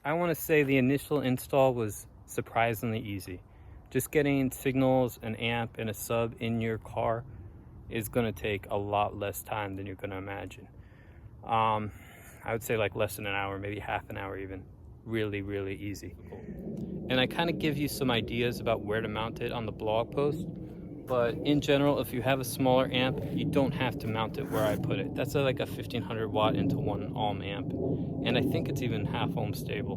I want to say the initial install was surprisingly easy. Just getting signals, an amp, and a sub in your car is going to take a lot less time than you're going to imagine. I would say like less than an hour, maybe half an hour even. Really, really easy. And I kind of give you some ideas about where to mount it on the blog post. But in general, if you have a smaller amp, you don't have to mount it where I put it. That's like a 1500 watt into 1 ohm amp. And I think it's even half ohm stable.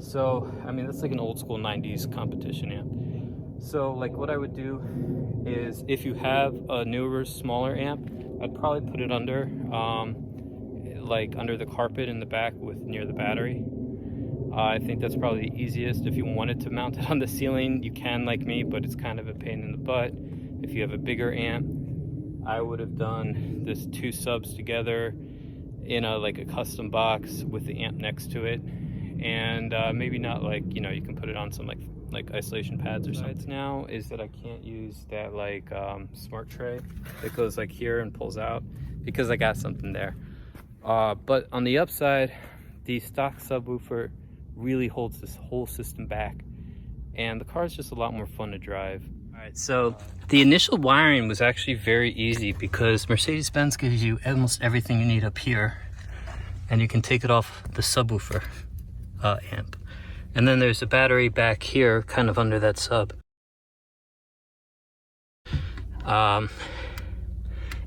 So, I mean, that's like an old school 90s competition amp. So like what I would do is if you have a newer, smaller amp, I'd probably put it under, like under the carpet in the back near the battery. I think that's probably the easiest. If you wanted to mount it on the ceiling, you can like me, but it's kind of a pain in the butt. If you have a bigger amp, I would have done this 2 subs together in like a custom box with the amp next to it. And maybe not like, you know, you can put it on some like isolation pads or something. Now is that I can't use that like smart tray that goes like here and pulls out because I got something there. But on the upside, the stock subwoofer really holds this whole system back, and the car is just a lot more fun to drive. All right, so the initial wiring was actually very easy because Mercedes Benz gives you almost everything you need up here, and you can take it off the subwoofer amp. And then there's a battery back here, kind of under that sub.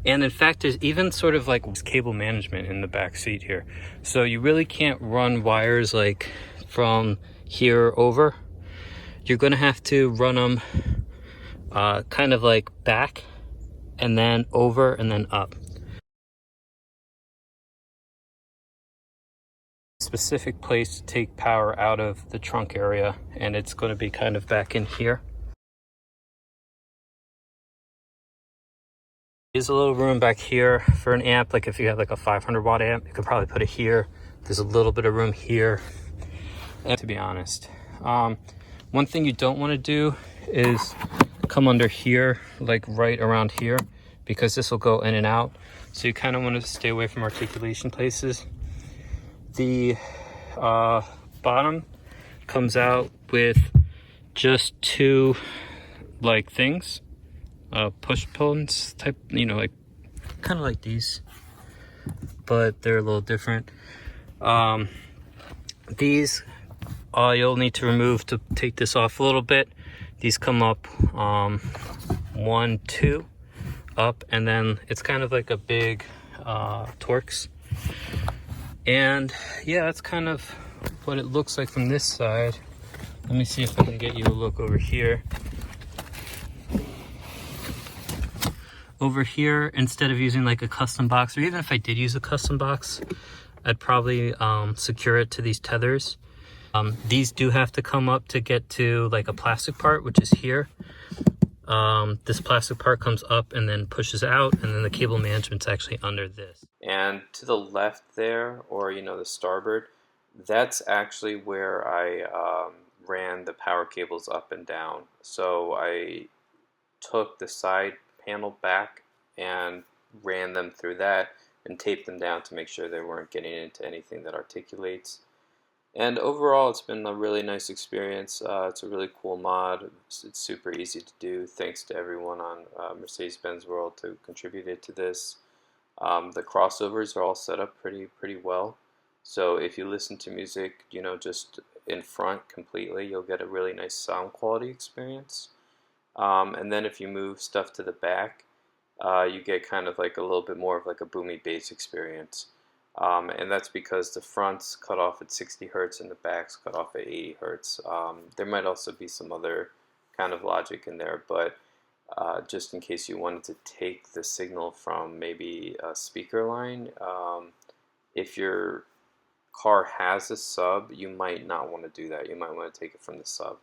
And in fact, there's even sort of like cable management in the back seat here. So you really can't run wires like from here over. You're gonna have to run them kind of like back and then over and then up. Specific place to take power out of the trunk area, and it's going to be kind of back in here. There's a little room back here for an amp. Like if you have like a 500 watt amp, you could probably put it here. There's a little bit of room here. And to be honest, one thing you don't want to do is come under here, like right around here, because this will go in and out. So you kind of want to stay away from articulation places. The bottom comes out with just 2 like things, push pins type, you know, like kind of like these, but they're a little different. These you'll need to remove to take this off a little bit. These come up 1, 2 up, and then it's kind of like a big Torx. And yeah, that's kind of what it looks like from this side. Let me see if I can get you a look over here. Over here, instead of using like a custom box, or even if I did use a custom box, I'd probably secure it to these tethers. These do have to come up to get to like a plastic part, which is here. This plastic part comes up and then pushes out, and then the cable management's actually under this. And to the left there, or you know, the starboard, that's actually where I ran the power cables up and down. So I took the side panel back and ran them through that and taped them down to make sure they weren't getting into anything that articulates. And overall, it's been a really nice experience. It's a really cool mod. It's super easy to do. Thanks to everyone on Mercedes Benz World who contributed to this. The crossovers are all set up pretty well. So if you listen to music, you know, just in front completely, you'll get a really nice sound quality experience. And then if you move stuff to the back, you get kind of like a little bit more of like a boomy bass experience. And that's because the front's cut off at 60 hertz and the back's cut off at 80 hertz. There might also be some other kind of logic in there, but just in case you wanted to take the signal from maybe a speaker line, if your car has a sub, you might not want to do that. You might want to take it from the sub.